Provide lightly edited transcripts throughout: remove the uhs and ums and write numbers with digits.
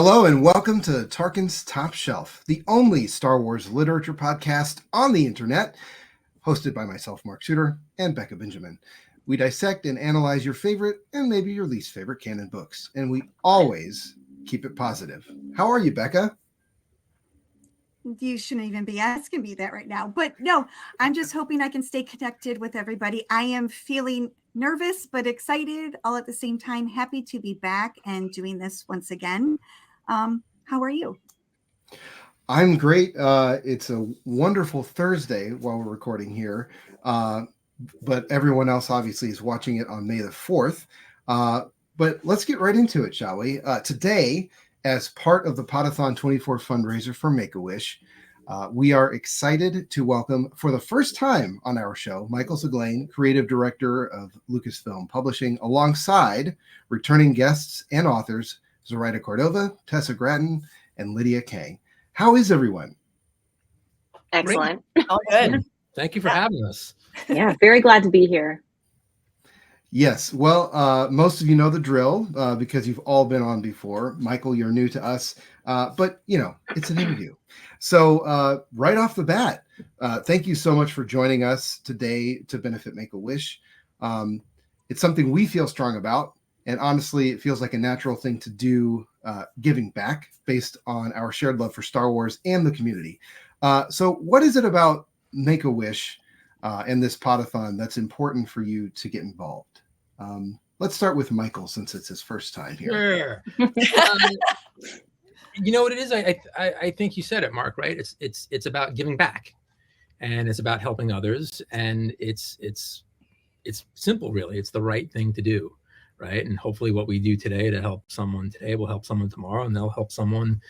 Hello and welcome to Tarkin's Top Shelf, the only Star Wars literature podcast on the internet, hosted by myself, Mark Shooter, and Becca Benjamin. We dissect and analyze your favorite and maybe your least favorite canon books, and we always keep it positive. How are you, Becca? You shouldn't even be asking me that right now. But no, I'm just hoping I can stay connected with everybody. I am feeling nervous, but excited all at the same time. Happy to be back and doing this once again. How are you? I'm great. It's a wonderful Thursday while we're recording here. But everyone else obviously is watching it on May the 4th. But let's get right into it, shall we? Today, as part of the Podathon 24 fundraiser for Make-A-Wish, we are excited to welcome, for the first time on our show, Michael Siglain, Creative Director of Lucasfilm Publishing, alongside returning guests and authors Zoraida Còrdova, Tessa Gratton, and Lydia Kang. How is everyone? Excellent. All good. Thank you for having us. Yeah, very glad to be here. Yes. Well, most of you know the drill because you've all been on before. Michael, you're new to us, but you know, it's an interview. So right off the bat, thank you so much for joining us today to benefit Make-A-Wish. It's something we feel strong about. And honestly, it feels like a natural thing to do, giving back based on our shared love for Star Wars and the community. So what is it about Make-A-Wish and this Podathon that's important for you to get involved? Let's start with Michael, since it's his first time here. Sure. You know what it is? I think you said it, Mark, right? It's about giving back, and it's about helping others, and it's simple, really. It's the right thing to do. Right. And hopefully what we do today to help someone today will help someone tomorrow, and they'll help someone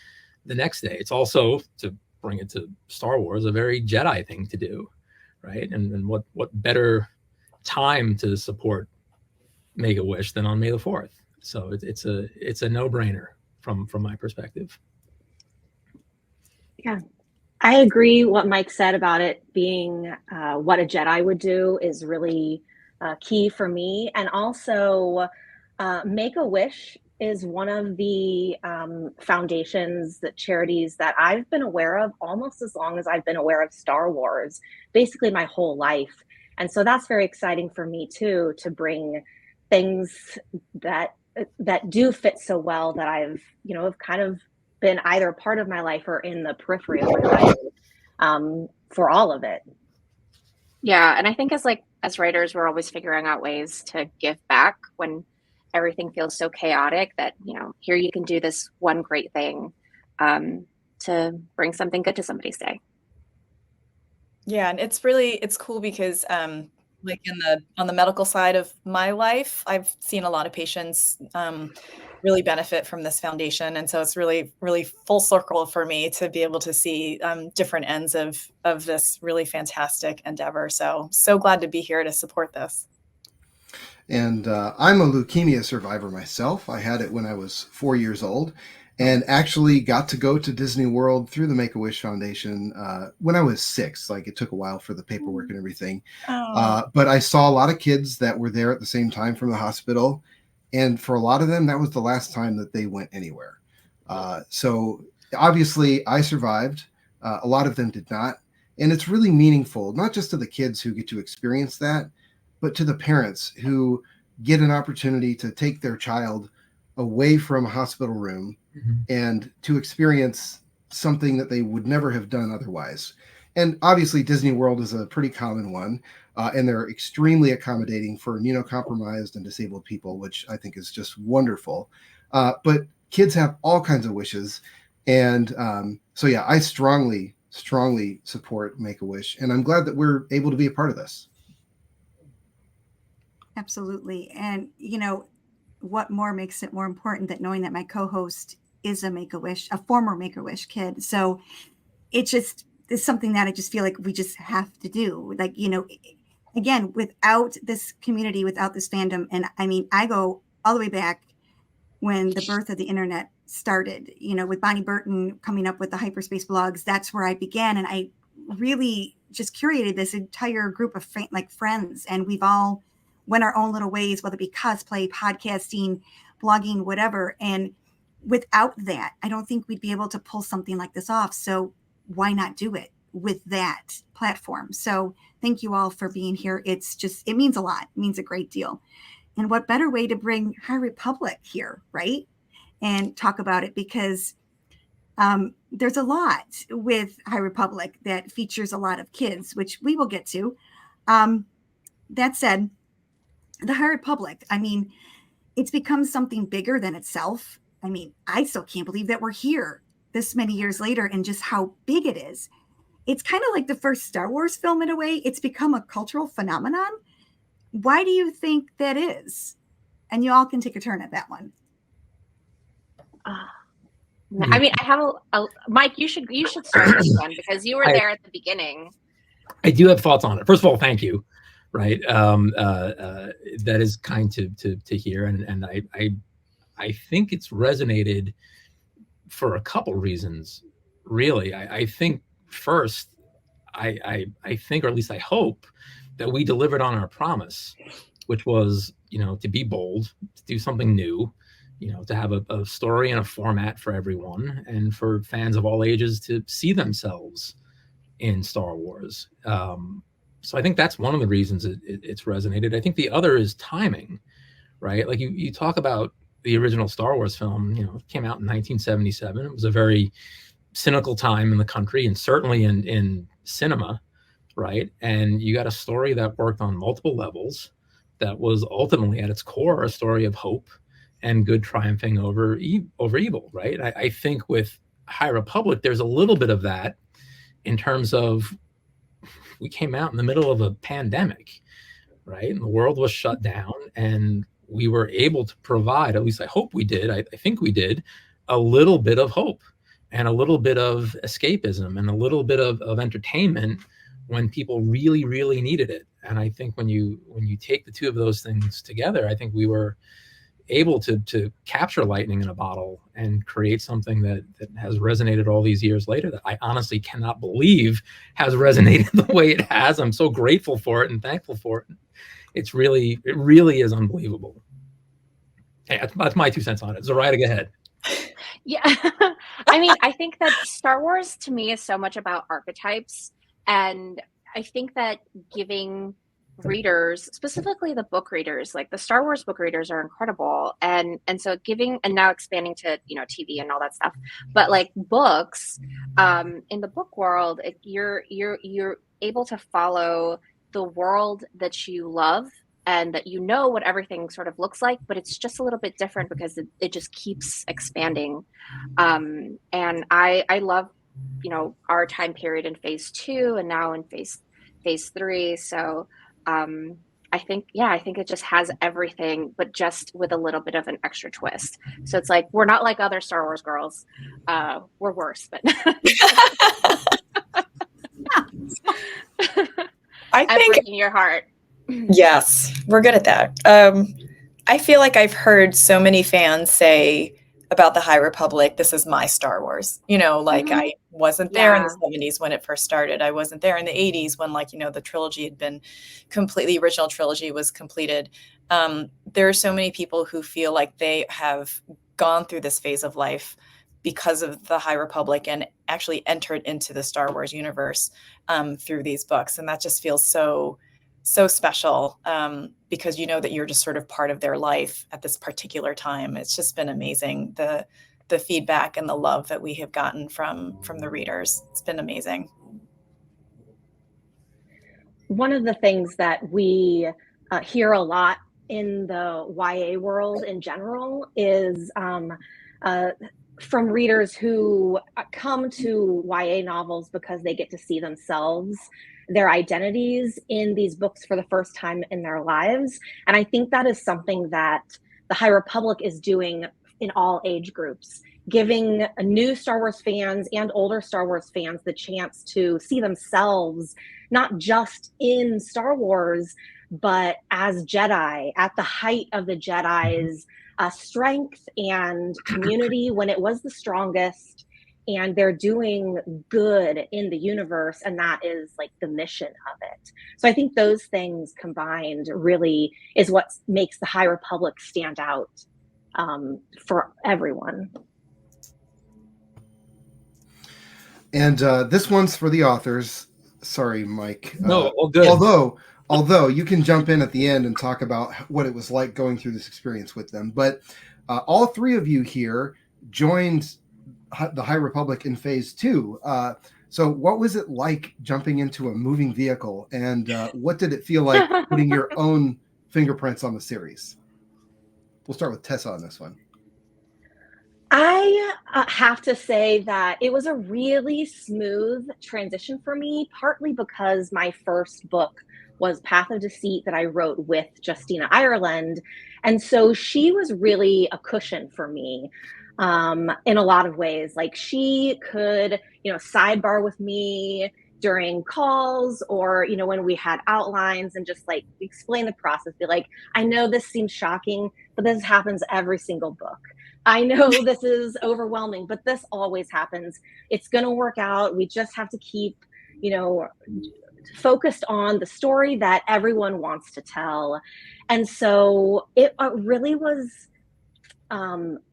the next day. It's also, to bring it to Star Wars, a very Jedi thing to do. Right. And what better time to support Make-A-Wish than on May the 4th. So it's a no-brainer from my perspective. Yeah, I agree. What Mike said about it being what a Jedi would do is really key for me. And also Make-A-Wish is one of the foundations, that charities that I've been aware of almost as long as I've been aware of Star Wars, basically my whole life. And so that's very exciting for me too, to bring things that do fit so well that I've, have kind of been either part of my life or in the periphery of my life for all of it. Yeah, and I think as writers, we're always figuring out ways to give back when everything feels so chaotic that, here you can do this one great thing to bring something good to somebody's day. Yeah, and it's cool because like on the medical side of my life, I've seen a lot of patients really benefit from this foundation. And so it's really, really full circle for me to be able to see different ends of this really fantastic endeavor. So glad to be here to support this. And I'm a leukemia survivor myself. I had it when I was 4 years old, and actually got to go to Disney World through the Make-A-Wish Foundation when I was 6. Like, it took a while for the paperwork and everything. But I saw a lot of kids that were there at the same time from the hospital. And for a lot of them, that was the last time that they went anywhere. So obviously I survived. A lot of them did not. And it's really meaningful, not just to the kids who get to experience that, but to the parents who get an opportunity to take their child away from a hospital room and to experience something that they would never have done otherwise. And obviously Disney World is a pretty common one, and they're extremely accommodating for immunocompromised and disabled people, which I think is just wonderful. But kids have all kinds of wishes. And so, yeah, I strongly support Make-A-Wish, and I'm glad that we're able to be a part of this. Absolutely. And, what more makes it more important than knowing that my co-host is a Make-A-Wish, a former Make-A-Wish kid. So it just is something that I just feel like we just have to do. Like, again, without this community, without this fandom, and I mean, I go all the way back when the birth of the internet started, with Bonnie Burton coming up with the hyperspace blogs. That's where I began. And I really just curated this entire group of friends. And we've all went our own little ways, whether it be cosplay, podcasting, blogging, whatever. And without that, I don't think we'd be able to pull something like this off. So why not do it with that platform? So thank you all for being here. It's just, it means a lot. It means a great deal. And what better way to bring High Republic here, right? And talk about it, because there's a lot with High Republic that features a lot of kids, which we will get to. That said, the High Republic, I mean, it's become something bigger than itself. I mean, I still can't believe that we're here this many years later and just how big it is. It's kind of like the first Star Wars film in a way. It's become a cultural phenomenon. Why do you think that is? And you all can take a turn at that one. I mean, I have a Mike, you should start this one because you were there at the beginning. I do have thoughts on it. First of all, thank you. Right. That is kind to hear. And I think it's resonated for a couple reasons, really. I think first, I think, or at least I hope, that we delivered on our promise, which was, to be bold, to do something new, to have a story and a format for everyone, and for fans of all ages to see themselves in Star Wars. So I think that's one of the reasons it's resonated. I think the other is timing, right? Like you talk about the original Star Wars film, it came out in 1977. It was a very cynical time in the country, and certainly in cinema, right? And you got a story that worked on multiple levels, that was ultimately at its core a story of hope and good triumphing over evil, right? I think with High Republic, there's a little bit of that in terms of, we came out in the middle of a pandemic, right? And the world was shut down, and we were able to provide, at least I hope we did, I think we did, a little bit of hope and a little bit of escapism and a little bit of entertainment when people really, really needed it. And I think when you take the two of those things together, I think we were able to capture lightning in a bottle and create something that has resonated all these years later, that I honestly cannot believe has resonated the way it has. I'm so grateful for it and thankful for it. It really is unbelievable. Hey, that's my 2 cents on it. Zoraida, go ahead. Yeah. I mean, I think that Star Wars to me is so much about archetypes. And I think that giving readers, specifically the book readers, like the Star Wars book readers are incredible. And so giving, and now expanding to, TV and all that stuff, but like books, in the book world, you're able to follow the world that you love and that what everything sort of looks like, but it's just a little bit different because it just keeps expanding. And I love, our time period in phase 2 and now in phase 3. So I think it just has everything, but just with a little bit of an extra twist. So it's like, we're not like other Star Wars girls. We're worse, but I think breaking your heart. Yes, we're good at that. I feel like I've heard so many fans say about the High Republic, this is my Star Wars. I wasn't there in the 70s when it first started. I wasn't there in the 80s when, the trilogy had been completely, original trilogy was completed. There are so many people who feel like they have gone through this phase of life because of the High Republic and actually entered into the Star Wars universe through these books. And that just feels so special because that you're just sort of part of their life at this particular time. It's just been amazing, the feedback and the love that we have gotten from the readers. It's been amazing. One of the things that we hear a lot in the YA world in general is from readers who come to YA novels because they get to see themselves, their identities in these books for the first time in their lives. And I think that is something that the High Republic is doing in all age groups, giving new Star Wars fans and older Star Wars fans the chance to see themselves, not just in Star Wars, but as Jedi, at the height of the Jedi's strength and community when it was the strongest. And they're doing good in the universe, and that is like the mission of it. So I think those things combined really is what makes the High Republic stand out for everyone. And this one's for the authors. Sorry, Mike. No, all good. Although you can jump in at the end and talk about what it was like going through this experience with them. But all three of you here joined the High Republic in Phase 2. So what was it like jumping into a moving vehicle, and what did it feel like putting your own fingerprints on the series? We'll start with Tessa on this one. I have to say that it was a really smooth transition for me, partly because my first book was Path of Deceit that I wrote with Justina Ireland. And so she was really a cushion for me in a lot of ways. Like, she could, sidebar with me during calls, or, when we had outlines, and just like explain the process, be like, I know this seems shocking, but this happens every single book. I know this is overwhelming, but this always happens. It's going to work out. We just have to keep, focused on the story that everyone wants to tell. And so it really was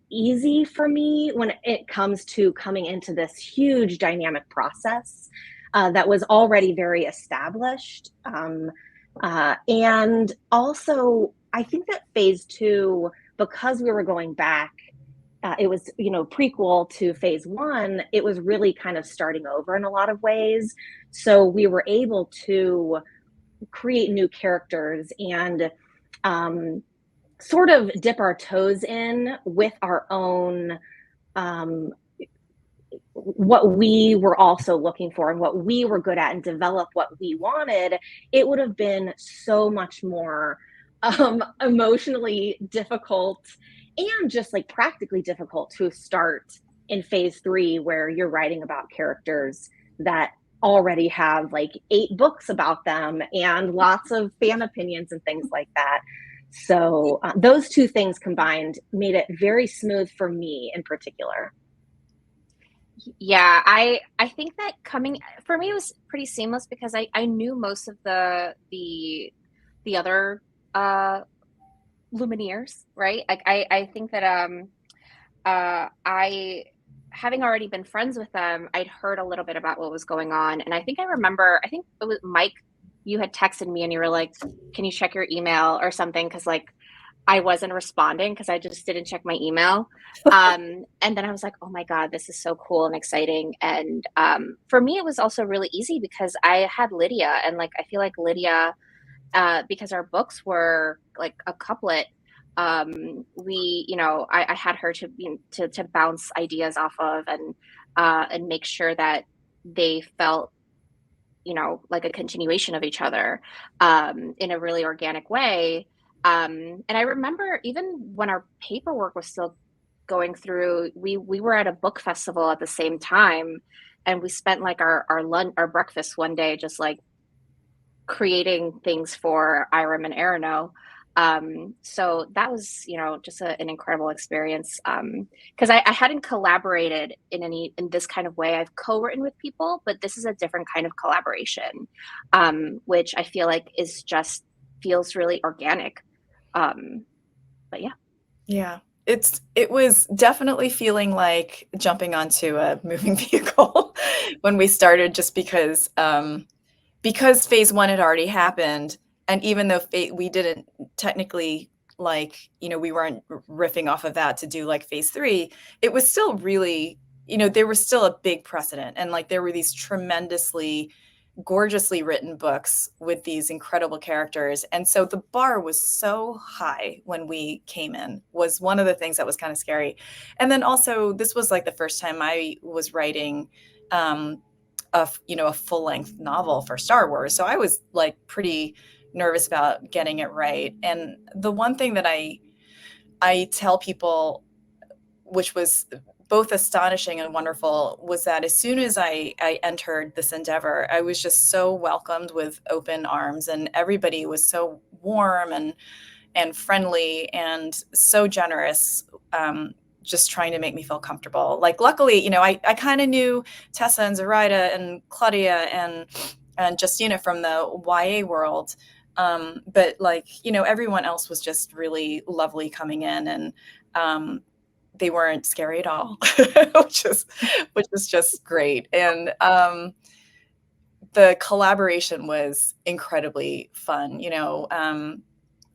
easy for me when it comes to coming into this huge dynamic process that was already very established. And also, I think that Phase 2, because we were going back, it was, prequel to Phase 1, it was really kind of starting over in a lot of ways. So we were able to create new characters and sort of dip our toes in with our own, what we were also looking for and what we were good at, and develop what we wanted. It would have been so much more emotionally difficult and just like practically difficult to start in Phase 3, where you're writing about characters that already have like 8 books about them and lots of fan opinions and things like that. So those two things combined made it very smooth for me in particular. Yeah, I think that for me, it was pretty seamless because I knew most of the other Lumineers, right? Like I think that I, having already been friends with them, I'd heard a little bit about what was going on. And I think it was Mike, you had texted me and you were like, can you check your email or something? Cause like I wasn't responding because I just didn't check my email. And then I was like, oh my God, this is so cool and exciting. And for me, it was also really easy because I had Lydia, and like, I feel like Lydia, because our books were like a couplet, I had her to bounce ideas off of, and make sure that they felt, like a continuation of each other in a really organic way. And I remember even when our paperwork was still going through, we were at a book festival at the same time, and we spent like our breakfast one day just like creating things for Iram and Arano. So that was, just an incredible experience. Cause I hadn't collaborated in this kind of way. I've co-written with people, but this is a different kind of collaboration, which I feel like feels really organic. But yeah. Yeah. It was definitely feeling like jumping onto a moving vehicle when we started, just because Phase 1 had already happened. And even though we didn't technically, like, we weren't riffing off of that to do like Phase 3, it was still really, there was still a big precedent. And like, there were these tremendously, gorgeously written books with these incredible characters. And so the bar was so high when we came in, was one of the things that was kind of scary. And then also, this was like the first time I was writing a full-length novel for Star Wars. So I was like pretty nervous about getting it right. And the one thing that I tell people, which was both astonishing and wonderful, was that as soon as I entered this endeavor, I was just so welcomed with open arms, and everybody was so warm and friendly and so generous, just trying to make me feel comfortable. Like, luckily, I kind of knew Tessa and Zoraida and Claudia and Justina from the YA world. But like, everyone else was just really lovely coming in. And they weren't scary at all, which is just great. And the collaboration was incredibly fun.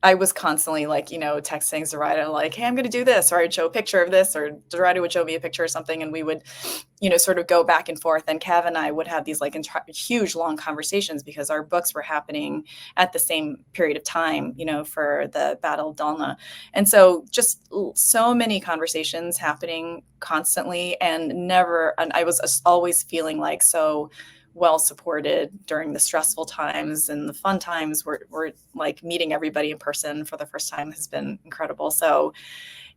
I was constantly like, texting Zoraida like, hey, I'm going to do this, or I'd show a picture of this, or Zoraida would show me a picture of something, and we would, sort of go back and forth. And Cav and I would have these like huge, long conversations because our books were happening at the same period of time, for the Battle of Dalna. And so just so many conversations happening constantly, and I was always feeling like so well supported during the stressful times, and the fun times we're like meeting everybody in person for the first time has been incredible. So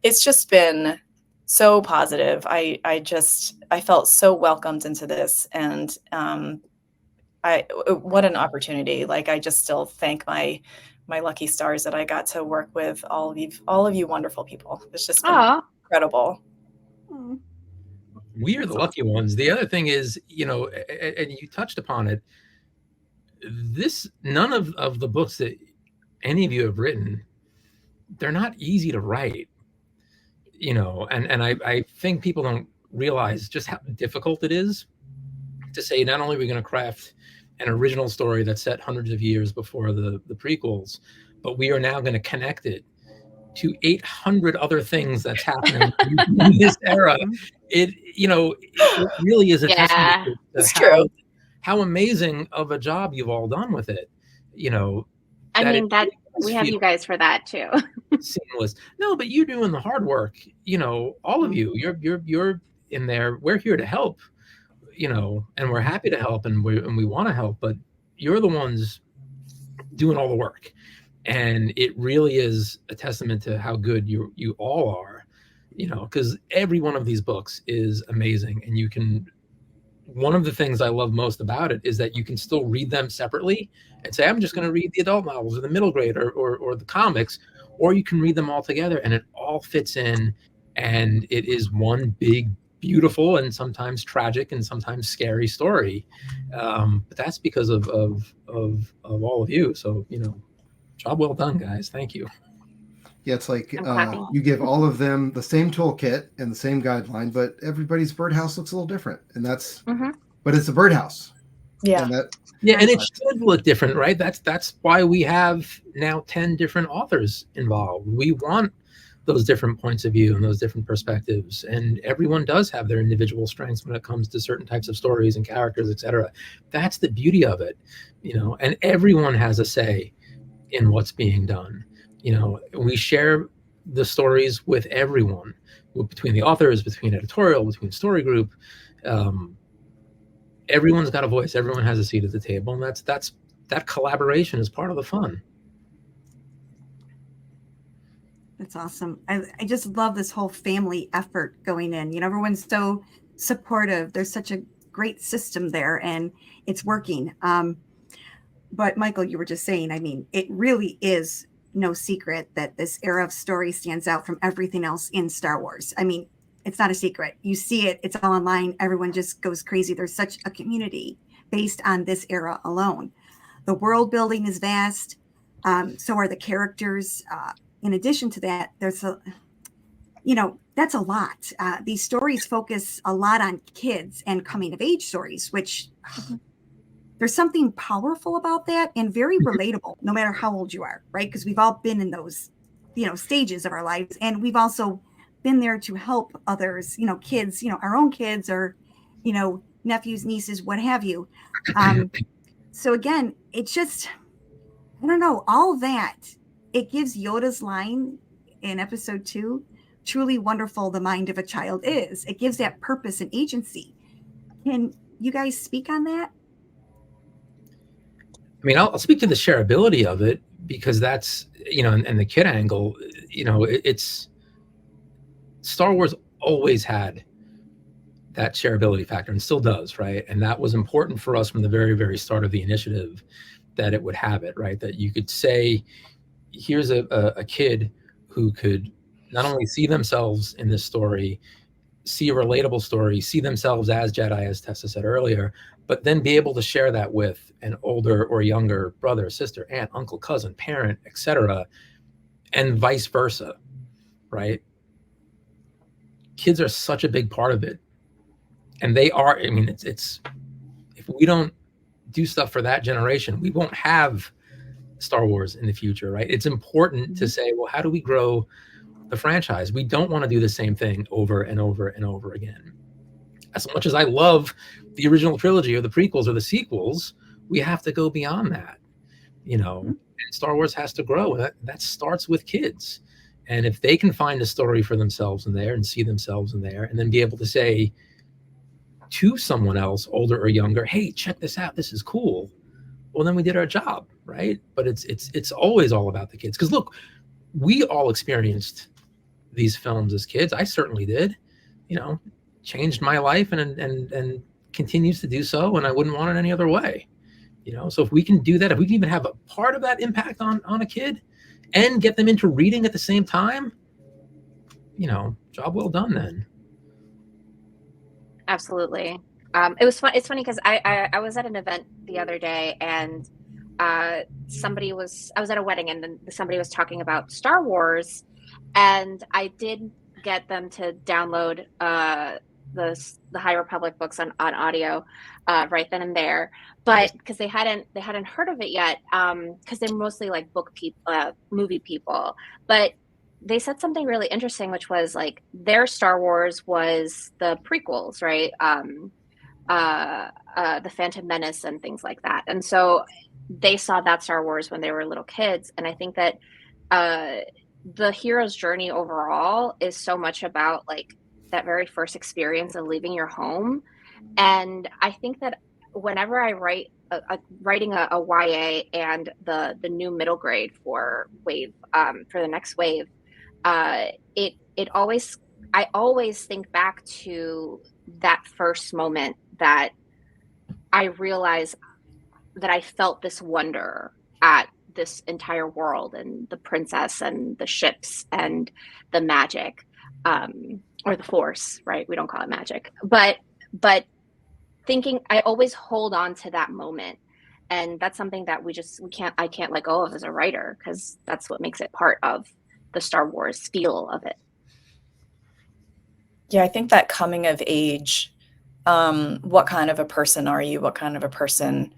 it's just been so positive. I felt so welcomed into this, and what an opportunity. Like, I just still thank my lucky stars that I got to work with all of you wonderful people. It's just been incredible. We are the lucky ones. The other thing is, and you touched upon it, none of the books that any of you have written, they're not easy to write, and I think people don't realize just how difficult it is to say, not only are we going to craft an original story that's set hundreds of years before the prequels, but we are now going to connect it to 800 other things that's happening in this era. It really is a testament to how amazing of a job you've all done with it. I mean, that we have you guys for that too. Seamless. No, but you're doing the hard work. All of you, you're in there. We're here to help. And we're happy to help, and we want to help. But you're the ones doing all the work. And it really is a testament to how good you all are, because every one of these books is amazing. And one of the things I love most about it is that you can still read them separately and say, I'm just going to read the adult novels or the middle grade or the comics, or you can read them all together, and it all fits in. And it is one big, beautiful, and sometimes tragic and sometimes scary story. But that's because of all of you. So, job well done, guys. Thank you. Yeah, it's like you give all of them the same toolkit and the same guideline, but everybody's birdhouse looks a little different, and that's. But it's a birdhouse. Yeah, and it should look different, right? That's why we have now 10 different authors involved. We want those different points of view and those different perspectives, and everyone does have their individual strengths when it comes to certain types of stories and characters, etc. That's the beauty of it, and everyone has a say in what's being done. We share the stories with everyone, between the authors, between editorial, between story group. Everyone's got a voice. Everyone has a seat at the table, and that collaboration is part of the fun. That's awesome. I just love this whole family effort going in. Everyone's so supportive. There's such a great system there, and it's working. But Michael, you were just saying, I mean, it really is no secret that this era of story stands out from everything else in Star Wars. I mean, it's not a secret. You see it. It's all online. Everyone just goes crazy. There's such a community based on this era alone. The world building is vast. So are the characters. In addition to that, there's that's a lot. These stories focus a lot on kids and coming of age stories, which there's something powerful about that and very relatable, no matter how old you are, right? Because we've all been in those, stages of our lives, and we've also been there to help others, kids, our own kids, or, nephews, nieces, what have you. So again, it's just, I don't know, all that. It gives Yoda's line in episode 2, truly wonderful the mind of a child is. It gives that purpose and agency. Can you guys speak on that? I mean, I'll speak to the shareability of it, because that's, and the kid angle, it's Star Wars always had that shareability factor and still does, right? And that was important for us from the very, very start of the initiative, that it would have it, right? That you could say, here's a kid who could not only see themselves in this story, see a relatable story, see themselves as Jedi, as Tessa said earlier, but then be able to share that with an older or younger brother, sister, aunt, uncle, cousin, parent, etc., and vice versa, right? kids are such a big part of it. And they are, I mean, it's if we don't do stuff for that generation, we won't have Star Wars in the future, right? It's important to say, well, how do we grow the franchise? We don't want to do the same thing over and over and over again. As much as I love the original trilogy or the prequels or the sequels, we have to go beyond that, you know. And Star Wars has to grow. That starts with kids. And if they can find a story for themselves in there and see themselves in there, and then be able to say to someone else, older or younger, hey, check this out, this is cool, well, then we did our job, right? But it's always all about the kids. Because look, we all experienced these films as kids. I certainly did, you know, changed my life and continues to do so, and I wouldn't want it any other way, you know. So if we can do that, if we can even have a part of that impact on a kid and get them into reading at the same time, you know, job well done then. Absolutely. It was fun. It's funny because I was at an event the other day, and I was at a wedding, and then somebody was talking about Star Wars, and I did get them to download the High Republic books on audio right then and there, but because they hadn't heard of it yet, because they're mostly like book people, movie people. But they said something really interesting, which was like their Star Wars was the prequels, right? The Phantom Menace and things like that. And so they saw that Star Wars when they were little kids. And I think that the hero's journey overall is so much about like that very first experience of leaving your home. And I think that whenever I writing a YA and the new middle grade for wave, for the next wave, I always think back to that first moment that I realized that I felt this wonder at this entire world and the princess and the ships and the magic, or the force, right? We don't call it magic, but thinking, I always hold on to that moment. And that's something that I can't let go of as a writer, because that's what makes it part of the Star Wars feel of it. Yeah, I think that coming of age, what kind of a person are you? What kind of a person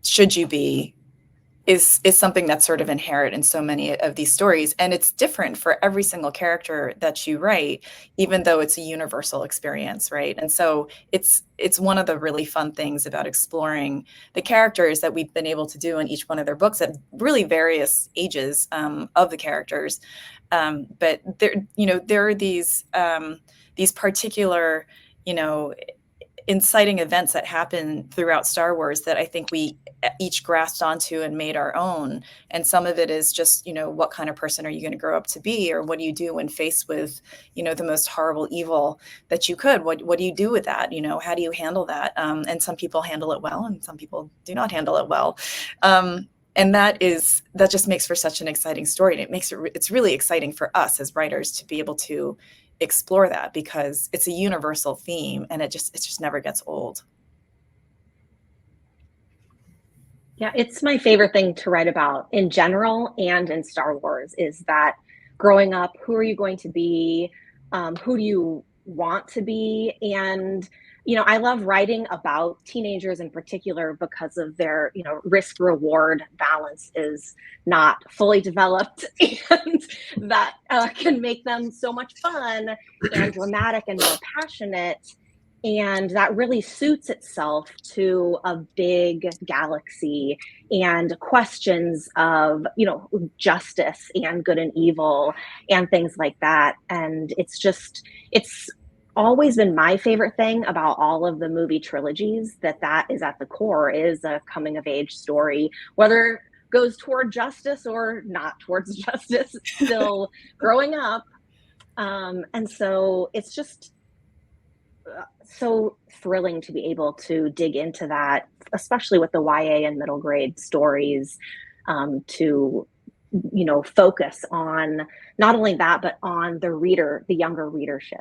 should you be? Is something that's sort of inherent in so many of these stories. And it's different for every single character that you write, even though it's a universal experience, right? And so it's one of the really fun things about exploring the characters that we've been able to do in each one of their books at really various ages of the characters. But there are these particular, inciting events that happen throughout Star Wars that I think we each grasped onto and made our own. And some of it is just, what kind of person are you going to grow up to be? Or what do you do when faced with, the most horrible evil that you could? What do you do with that? How do you handle that? And some people handle it well, and some people do not handle it well. And that just makes for such an exciting story. And it's really exciting for us as writers to be able to explore that, because it's a universal theme and it just never gets old. Yeah, it's my favorite thing to write about in general and in Star Wars, is that growing up, who are you going to be? Who do you want to be? And, I love writing about teenagers in particular because of their, risk-reward balance is not fully developed, and that can make them so much fun and dramatic and more passionate. And that really suits itself to a big galaxy and questions of, justice and good and evil and things like that. And it's always been my favorite thing about all of the movie trilogies, that is at the core, is a coming of age story, whether it goes toward justice or not towards justice, still growing up. And so it's just so thrilling to be able to dig into that, especially with the YA and middle grade stories, to focus on not only that, but on the younger readership.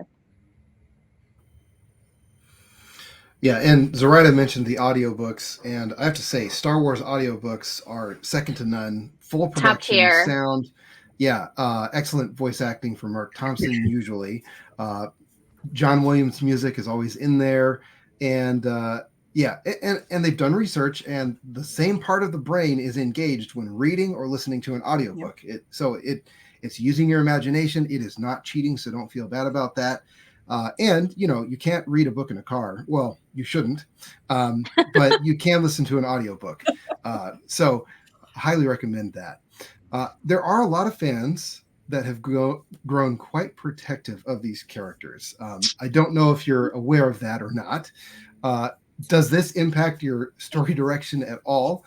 Yeah, and Zoraida mentioned the audiobooks, and I have to say, Star Wars audiobooks are second to none. Full production, tier. sound. Yeah, excellent voice acting from Mark Thompson, usually. John Williams' music is always in there, and and they've done research, and the same part of the brain is engaged when reading or listening to an audiobook. Yep. It's using your imagination. It is not cheating, so don't feel bad about that. And you can't read a book in a car. Well, you shouldn't, but you can listen to an audiobook. So highly recommend that. There are a lot of fans that have grown quite protective of these characters. I don't know if you're aware of that or not. Does this impact your story direction at all?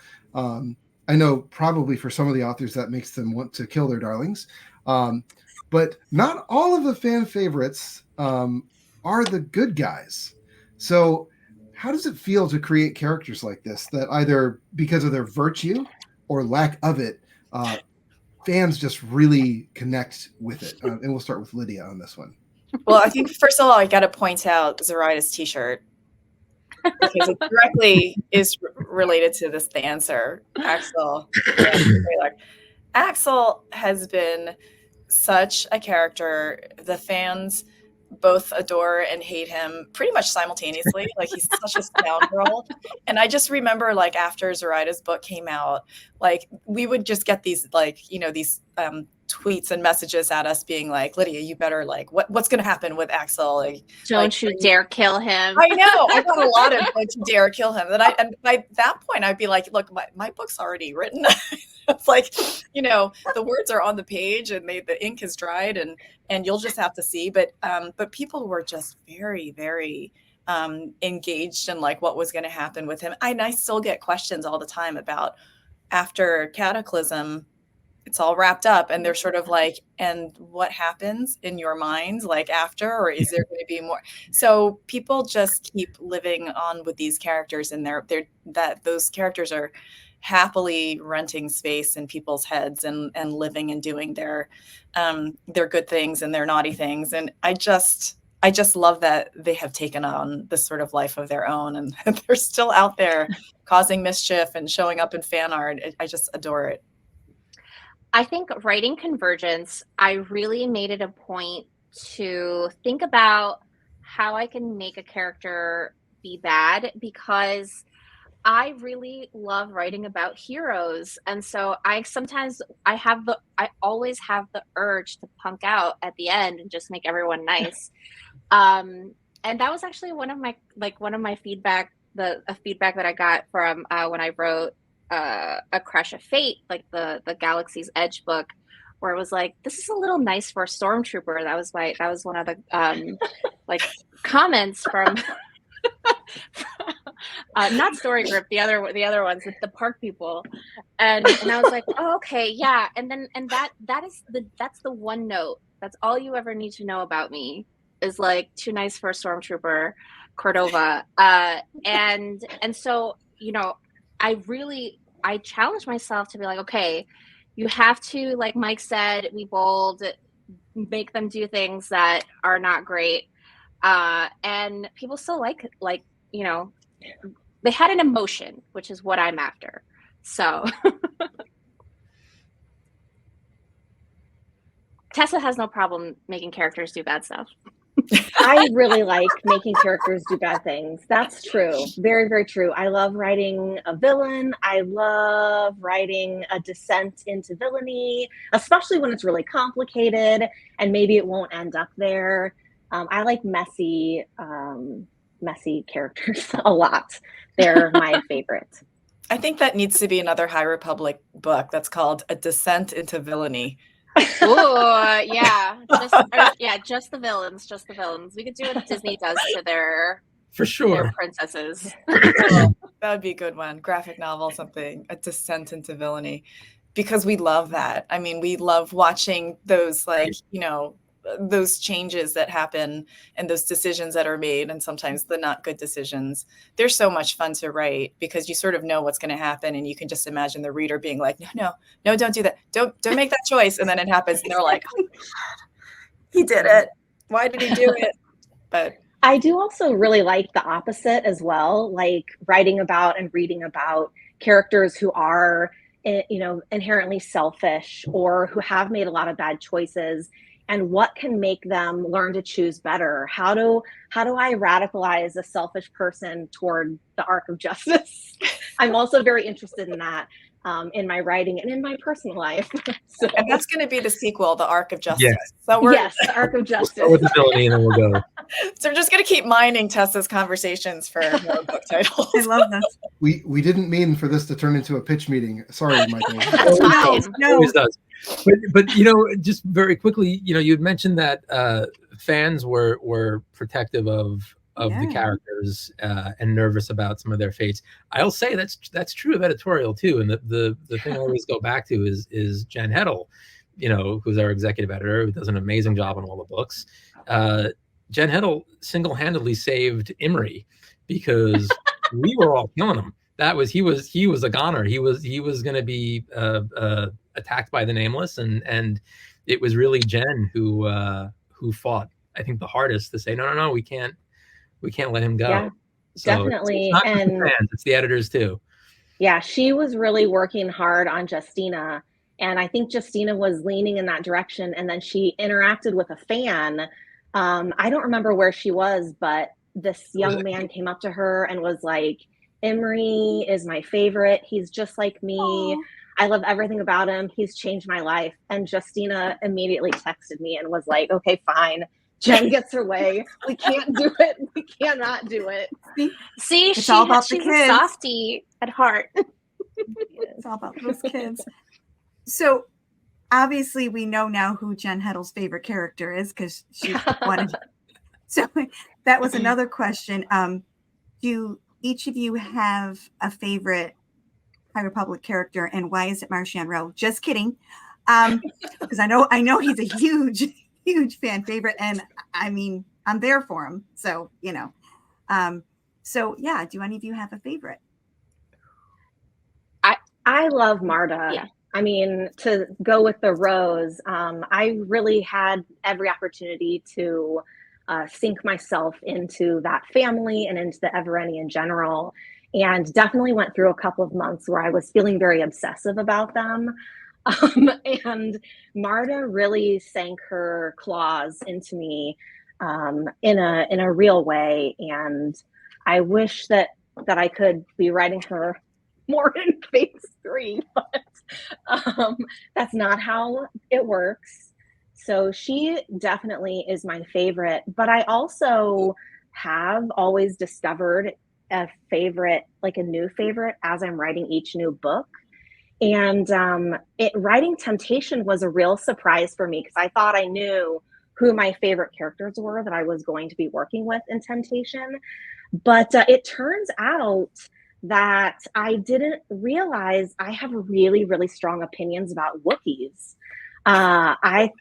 I know probably for some of the authors that makes them want to kill their darlings. But not all of the fan favorites are the good guys. So how does it feel to create characters like this that either because of their virtue or lack of it, fans just really connect with it? And we'll start with Lydia on this one. Well, I think first of all, I got to point out Zoraida's t-shirt because it directly is related to the answer. Axel. Axel has been such a character. The fans both adore and hate him pretty much simultaneously. Like, he's such a scoundrel. And I just remember, like, after Zoraida's book came out, like, we would just get these, like, these tweets and messages at us being like, Lydia, you better, like, what's going to happen with Axel? Like, don't you dare kill him. I know. I got a lot of don't you dare kill him. And by that point, I'd be like, look, my book's already written. It's like, the words are on the page and the ink is dried and you'll just have to see. But people were just very, very engaged in like what was going to happen with him. And I still get questions all the time about after Cataclysm, it's all wrapped up and they're sort of like, and what happens in your mind, like after, or is there going to be more? So people just keep living on with these characters and those characters are happily renting space in people's heads and living and doing their good things and their naughty things. And I just love that they have taken on this sort of life of their own and they're still out there causing mischief and showing up in fan art. I just adore it. I think writing Convergence, I really made it a point to think about how I can make a character be bad, because I really love writing about heroes. And so I always have the urge to punk out at the end and just make everyone nice. And that was actually one of my feedback, a feedback that I got from when I wrote A Crush of Fate, like the Galaxy's Edge book, where it was like, this is a little nice for a stormtrooper. That was one of the like comments from not Story Group, the other ones, the park people, and I was like, oh, okay, yeah, and that's the one note. That's all you ever need to know about me, is like too nice for a stormtrooper, Cordova, and so I challenged myself to be like, okay, you have to, like Mike said, be bold, make them do things that are not great, and people still like they had an emotion, which is what I'm after. So Tessa has no problem making characters do bad stuff. I really like making characters do bad things. That's true. Very, very true. I love writing a villain. I love writing a descent into villainy, especially when it's really complicated and maybe it won't end up there. I like messy characters a lot. They're my favorite. I think that needs to be another High Republic book that's called A Descent into Villainy. Oh, yeah. Just the villains. We could do what Disney does to their princesses. That would be a good one. Graphic novel, something, A Descent into Villainy, because we love that. I mean, we love watching those, like, those changes that happen and those decisions that are made, and sometimes the not good decisions. They're so much fun to write because you sort of know what's going to happen, and you can just imagine the reader being like, no, don't do that. Don't make that choice. And then it happens and they're like, oh, he did it. Why did he do it? But I do also really like the opposite as well, like writing about and reading about characters who are, inherently selfish or who have made a lot of bad choices and what can make them learn to choose better? How do I radicalize a selfish person toward the arc of justice? I'm also very interested in that in my writing and in my personal life. So, and that's going to be the sequel, The Arc of Justice. Yeah. So yes, The Arc of Justice. We'll start with the villainy and then we'll go. So we're just going to keep mining Tessa's conversations for more book titles. I love this. We didn't mean for this to turn into a pitch meeting. Sorry, Michael. That's fine. No. Always does. But you know, just very quickly, you know, you had mentioned that fans were protective of the characters and nervous about some of their fates. I'll say that's true of editorial too. And the thing I always go back to is Jen Heddle, you know, who's our executive editor, who does an amazing job on all the books. Jen Heddle single-handedly saved Imri because we were all killing him. He was a goner. He was going to be attacked by the Nameless, and it was really Jen who fought, I think, the hardest to say no, we can't let him go. Yeah, so definitely. It's not just And the fans, it's the editors too. yeah, she was really working hard on Justina, and I think Justina was leaning in that direction. And then she interacted with a fan. I don't remember where she was, but this young man came up to her and was like, Imri is my favorite. He's just like me. Aww. I love everything about him. He's changed my life. And Justina immediately texted me and was like, okay, fine. Jen gets her way. We can't do it. We cannot do it. See, it's all about the she's kids. A softie at heart. It's all about those kids. So obviously we know now who Jen Heddle's favorite character is because she wanted. So that was another question. Do each of you have a favorite High Republic character, and why is it Marchion Ro? Just kidding. Because I know he's a huge fan favorite, and I mean I'm there for him. So you know. So yeah, do any of you have a favorite? I love Marta. Yeah. I mean, to go with the Rose, I really had every opportunity to sink myself into that family and into the Evereni in general, and definitely went through a couple of months where I was feeling very obsessive about them. And Marta really sank her claws into me in a real way, and I wish that I could be writing her more in phase 3, but that's not how it works. So she definitely is my favorite, but I also have always discovered a favorite, like a new favorite, as I'm writing each new book. And writing Temptation was a real surprise for me because I thought I knew who my favorite characters were that I was going to be working with in Temptation. But it turns out that I didn't realize I have really, really strong opinions about Wookiees. I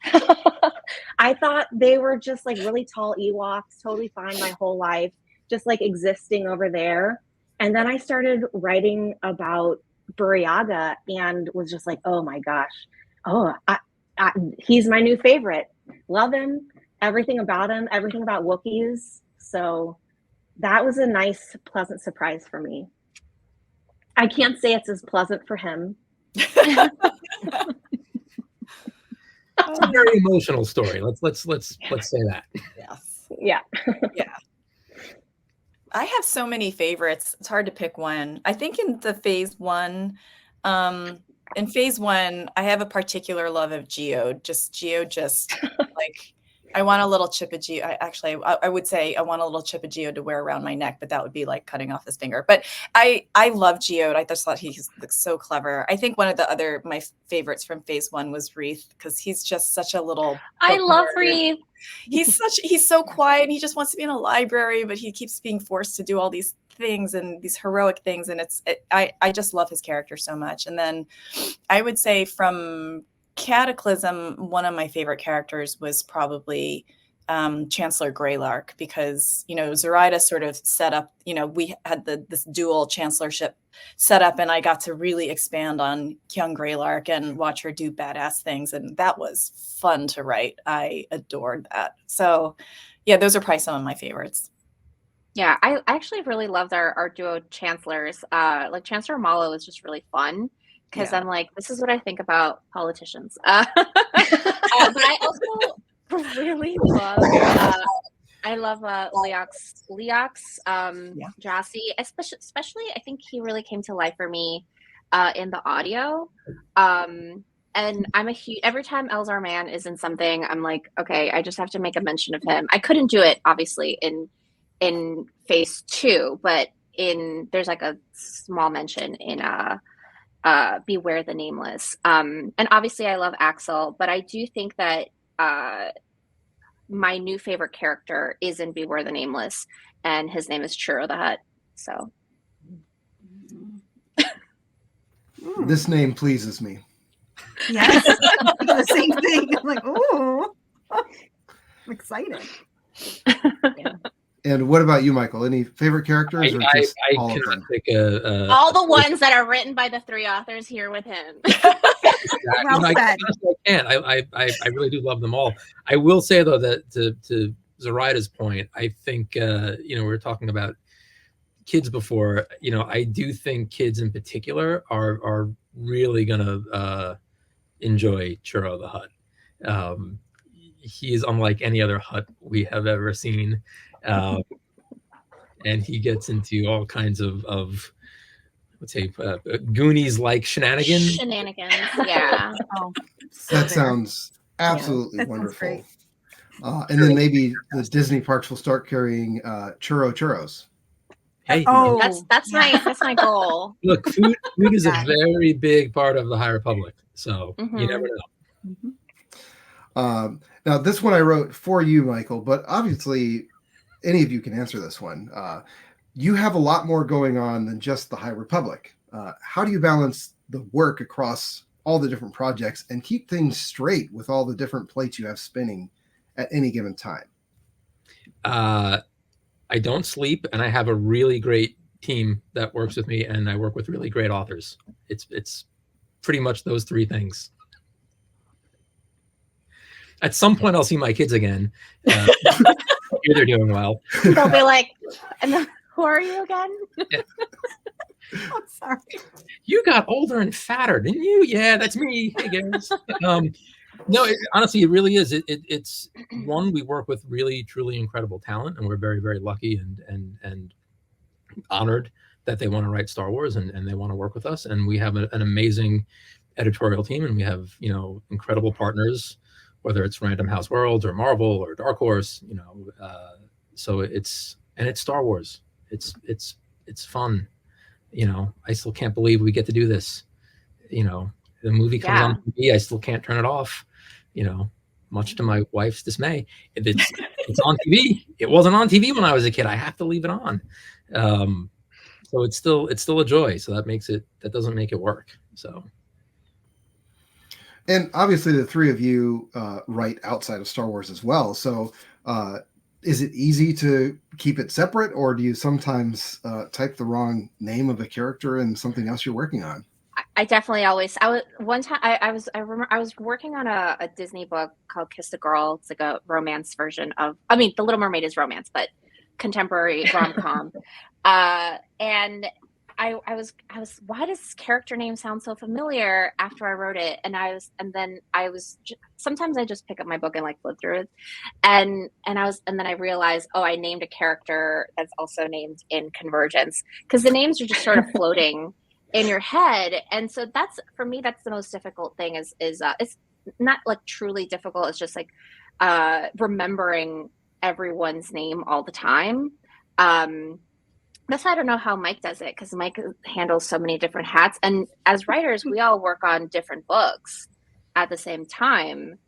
thought they were just like really tall Ewoks, totally fine my whole life, just like existing over there. And then I started writing about Buryaga and was just like, oh my gosh, he's my new favorite. Love him, everything about Wookiees. So that was a nice, pleasant surprise for me. I can't say it's as pleasant for him. It's a very emotional story. Let's say that. Yes. Yeah. Yeah. I have so many favorites. It's hard to pick one. I think in the phase 1, in phase 1, I have a particular love of Geode. Just like, I want a little chip of Geode. I would say I want a little chip of Geode to wear around my neck, but that would be like cutting off his finger. But I love Geode. I just thought he looks so clever. I think one of my favorites from phase 1 was Wreath, because he's just such a little. I love Wreath. He's so quiet. And he just wants to be in a library, but he keeps being forced to do all these things and these heroic things. And I just love his character so much. And then I would say from Cataclysm, one of my favorite characters was probably Chancellor Greylark, because, you know, Zoraida sort of set up, you know, we had this dual chancellorship set up, and I got to really expand on young Greylark and watch her do badass things. And that was fun to write. I adored that. So yeah, those are probably some of my favorites. Yeah, I actually really loved our duo chancellors. Like Chancellor Malo is just really fun. Because I'm like, this is what I think about politicians. But I also really love I love Leox Jassy, especially I think he really came to life for me in the audio. And I'm a huge, every time Elzar Mann is in something, I'm like, okay, I just have to make a mention of him. I couldn't do it obviously in phase 2, but there's like a small mention in Beware the Nameless. And obviously I love Axel, but I do think that my new favorite character is in Beware the Nameless, and his name is Churro the Hutt. So This name pleases me. Yes, the same thing. I'm like, ooh, I'm excited. yeah. And what about you, Michael? Any favorite characters? Or just I all of cannot them? pick all the ones that are written by the 3 authors here with him. Well said. I really do love them all. I will say though that to Zoraida's point, I think we were talking about kids before. I do think kids in particular are really gonna enjoy Churro the Hutt. He is unlike any other Hutt we have ever seen, and he gets into all kinds of let's say Goonies-like shenanigans. Yeah. Oh, That sounds absolutely that sounds wonderful. great. And then maybe the Disney parks will start carrying churros. Hey, Oh, that's my goal. look, food is a very big part of the High Republic, so you never know. Now, this one I wrote for you, Michael, but obviously any of you can answer this one. You have a lot more going on than just the High Republic. How do you balance the work across all the different projects and keep things straight with all the different plates you have spinning at any given time? I don't sleep, and I have a really great team that works with me, and I work with really great authors. It's pretty much those 3 things. At some point, I'll see my kids again. They're doing well. They'll be like, who are you again? Yeah. I'm sorry. You got older and fatter, didn't you? Yeah, that's me. Hey, guys. No, honestly, it really is. It's one, we work with really, truly incredible talent, and we're very, very lucky and honored that they want to write Star Wars and they want to work with us. And we have an amazing editorial team, and we have incredible partners, whether it's Random House Worlds or Marvel or Dark Horse. So it's Star Wars. It's fun. I still can't believe we get to do this. The movie comes on TV, I still can't turn it off. Much to my wife's dismay. It's on TV. It wasn't on TV when I was a kid. I have to leave it on. So it's still a joy. So that doesn't make it work. So. And obviously the 3 of you write outside of Star Wars as well. So is it easy to keep it separate, or do you sometimes type the wrong name of a character in something else you're working on? I definitely always. One time I remember I was working on a Disney book called Kiss the Girl. It's like a romance version of. I mean, The Little Mermaid is romance, but contemporary rom-com. And I was. Why does this character name sound so familiar? After I wrote it, and then sometimes I just pick up my book and like flip through it, and then I realized, oh, I named a character that's also named in Convergence, because the names are just sort of floating in your head. And so that's, for me, that's the most difficult thing is it's not like truly difficult. It's just like remembering everyone's name all the time. That's why I don't know how Mike does it, because Mike handles so many different hats. And as writers, we all work on different books at the same time.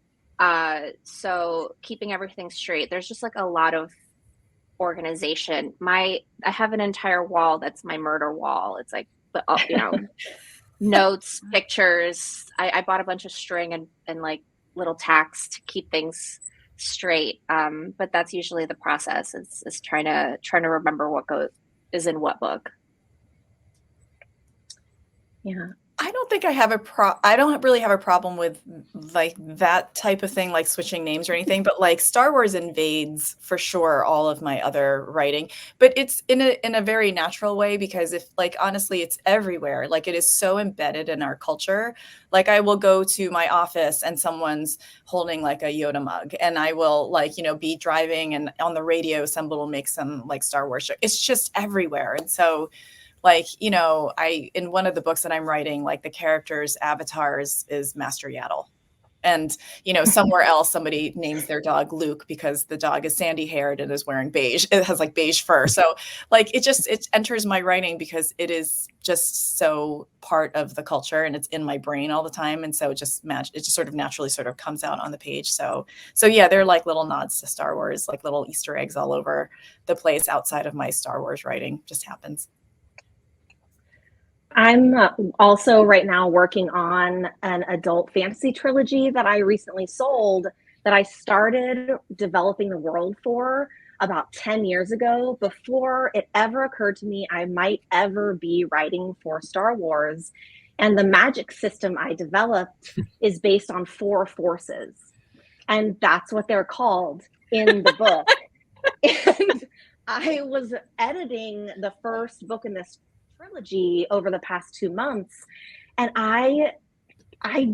So keeping everything straight, there's just like a lot of organization. I have an entire wall that's my murder wall. It's like, notes, pictures. I bought a bunch of string and like little tacks to keep things straight. But that's usually the process. Is trying to remember what is in what book. Yeah. I don't think I have I don't really have a problem with like that type of thing, like switching names or anything, but like Star Wars invades for sure all of my other writing, but it's in a very natural way, because if like, honestly, it's everywhere. Like it is so embedded in our culture. Like I will go to my office and someone's holding like a Yoda mug, and I will like, you know, be driving and on the radio, somebody will make some like Star Wars show. It's just everywhere. And so like, you know, in one of the books that I'm writing, like the character's avatar is Master Yaddle. And, you know, somewhere else, somebody names their dog Luke because the dog is sandy haired and is wearing beige. It has like beige fur. So like, it enters my writing because it is just so part of the culture and it's in my brain all the time. And so it just sort of naturally sort of comes out on the page. So yeah, they're like little nods to Star Wars, like little Easter eggs all over the place outside of my Star Wars writing. Just happens. I'm also right now working on an adult fantasy trilogy that I recently sold, that I started developing the world for about 10 years ago, before it ever occurred to me I might ever be writing for Star Wars. And the magic system I developed is based on 4 forces. And that's what they're called in the book. And I was editing the first book in this trilogy over the past 2 months, and I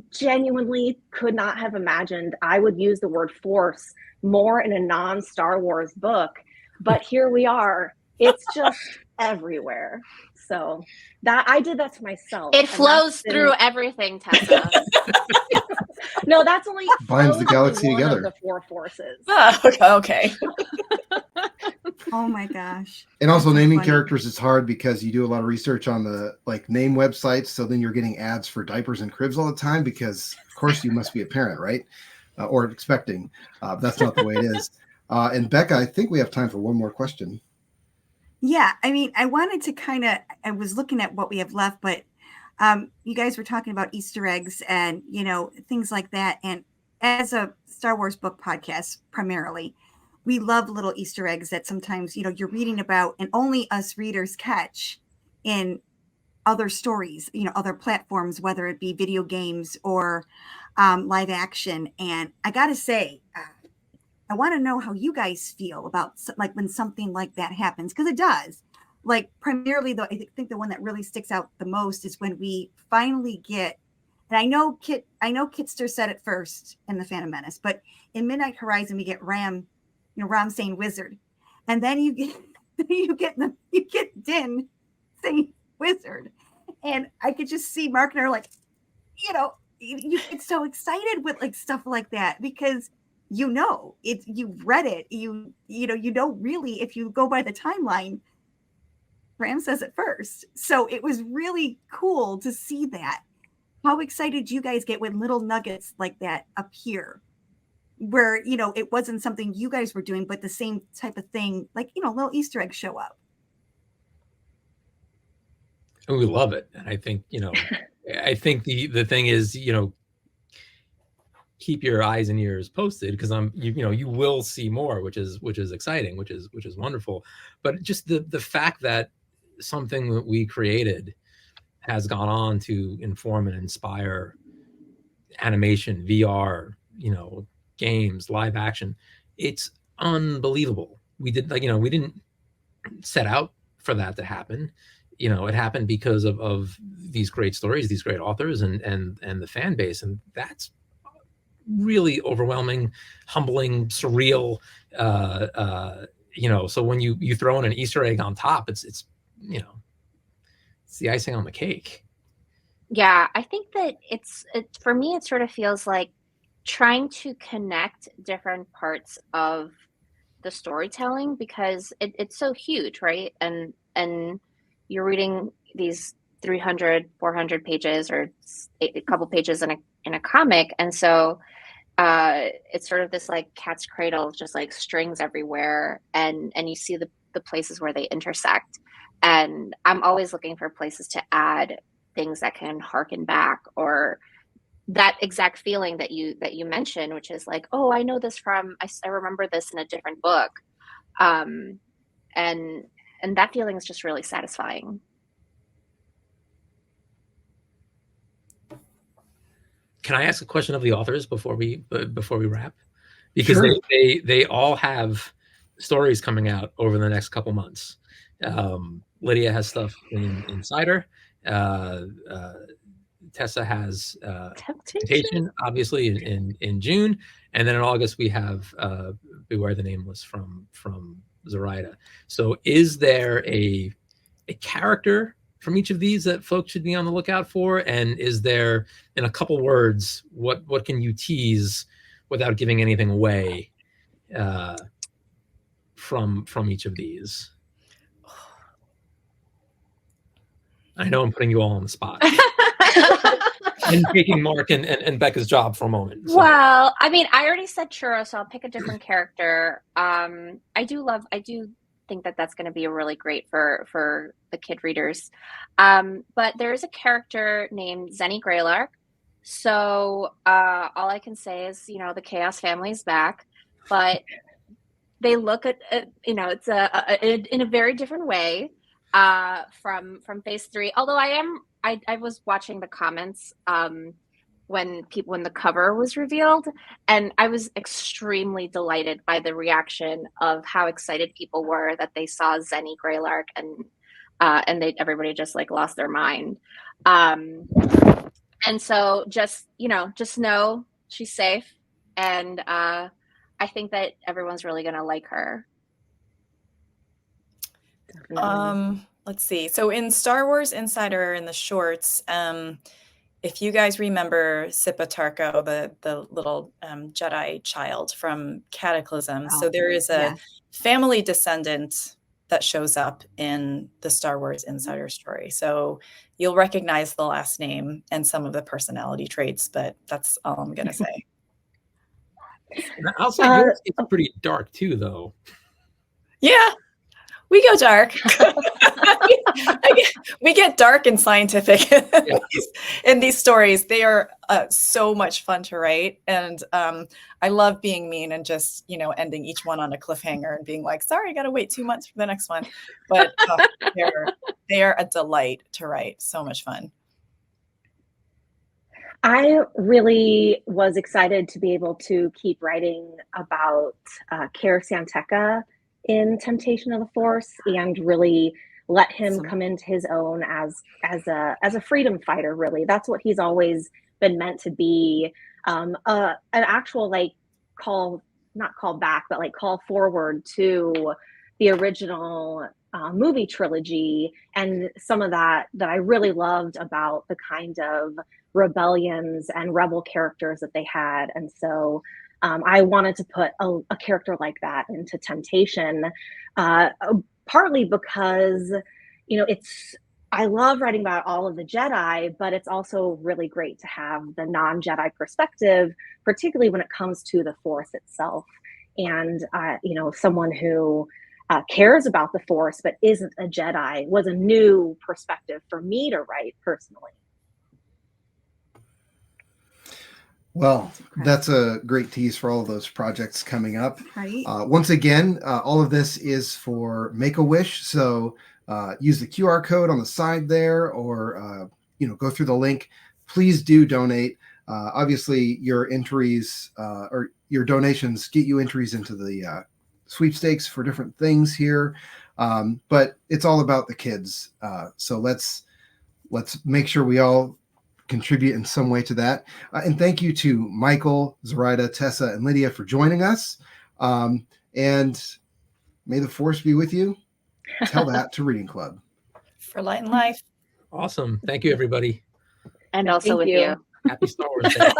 genuinely could not have imagined I would use the word force more in a non-Star Wars book, but here we are. It's just everywhere. So that I did that to myself. It flows through everything, Tessa. No, that's only binds the galaxy one together. of the 4 forces. Oh, okay. Oh my gosh. And also That's so naming funny. characters is hard because you do a lot of research on the like name websites. So then you're getting ads for diapers and cribs all the time because of course you must be a parent, right? Or expecting. That's not the way it is. And Becca, I think we have time for one more question. Yeah, I mean, I wanted to I was looking at what we have left, but you guys were talking about Easter eggs and, you know, things like that. And as a Star Wars book podcast, primarily, we love little Easter eggs that sometimes, you know, you're reading about and only us readers catch in other stories, you know, other platforms, whether it be video games or live action. And I got to say, I want to know how you guys feel about like when something like that happens, because it does. Like primarily, though, I think the one that really sticks out the most is when we finally get. And I know Kitster said it first in the Phantom Menace, but in Midnight Horizon we get Ram saying wizard, and then you get Din saying wizard, and I could just see Mark and I are like, you know, you get so excited with like stuff like that because you know it's you've read it, you know really if you go by the timeline, Ram says it first, so it was really cool to see that. How excited do you guys get when little nuggets like that appear? Where, you know, it wasn't something you guys were doing, but the same type of thing, like, you know, little Easter eggs show up. And we love it. And I think, you know, I think the thing is, you know, keep your eyes and ears posted because you will see more, which is exciting, which is wonderful. But just the fact that something that we created has gone on to inform and inspire animation, VR, you know, games, live action, it's unbelievable. We didn't set out for that to happen. You know, it happened because of these great stories, these great authors, and the fan base, and that's really overwhelming, humbling, surreal. You know, so when you throw in an Easter egg on top, it's you know, it's the icing on the cake. Yeah, I think that it's for me, it sort of feels like trying to connect different parts of the storytelling because it's so huge, right? And you're reading these 300, 400 pages or a couple pages in a comic. And so it's sort of this like cat's cradle, just like strings everywhere. And you see the places where they intersect. And I'm always looking for places to add things that can harken back or that exact feeling that you mentioned, which is like, oh, I know this from, I remember this in a different book. And that feeling is just really satisfying. Can I ask a question of the authors before we wrap? Because Sure. they all have stories coming out over the next couple months. Lydia has stuff in Insider. Tessa has Temptation, obviously in June, and then in August we have Beware the Nameless from Zoraida. So is there a character from each of these that folks should be on the lookout for? And is there, in a couple words, what can you tease without giving anything away from each of these? I know I'm putting you all on the spot. And taking Mark and Becca's job for a moment. So. Well, I mean, I already said Churro, so I'll pick a different character. I do think that that's going to be really great for the kid readers. But there is a character named Zenny Greylark. So all I can say is, the Chaos family is back, but they look at it's in a very different way from phase 3. Although I was watching the comments when the cover was revealed, and I was extremely delighted by the reaction of how excited people were that they saw Zenny Greylark, and everybody just lost their mind. And so just know she's safe, and I think that everyone's really gonna like her. Let's see. So in Star Wars Insider in the shorts, if you guys remember Sipa Tarko, the little Jedi child from Cataclysm, so there is a family descendant that shows up in the Star Wars Insider story. So you'll recognize the last name and some of the personality traits, but that's all I'm going to say. I'll say yours is pretty dark too, though. Yeah, we go dark. We get dark and scientific in these stories. They are so much fun to write, and I love being mean and just ending each one on a cliffhanger and being like, "Sorry, I got to wait 2 months for the next one." But they are a delight to write. So much fun. I really was excited to be able to keep writing about Kara Santeca in Temptation of the Force, and really let him come into his own as a freedom fighter. Really, that's what he's always been meant to be. An actual call forward to the original movie trilogy, and some of that I really loved about the kind of rebellions and rebel characters that they had. And so I wanted to put a character like that into Temptation, partly because, I love writing about all of the Jedi, but it's also really great to have the non-Jedi perspective, particularly when it comes to the Force itself. And, someone who cares about the Force but isn't a Jedi was a new perspective for me to write personally. Well, that's a great tease for all of those projects coming up. Right. Once again, all of this is for Make-A-Wish. So use the QR code on the side there, or go through the link. Please do donate. Obviously, your entries or your donations get you entries into the sweepstakes for different things here. But it's all about the kids. So let's make sure we all contribute in some way to that. And thank you to Michael, Zoraida, Tessa, and Lydia for joining us. And may the Force be with you. Tell that to Reading Club. For Light and Life. Awesome. Thank you, everybody. And also with you. Happy Star Wars Day.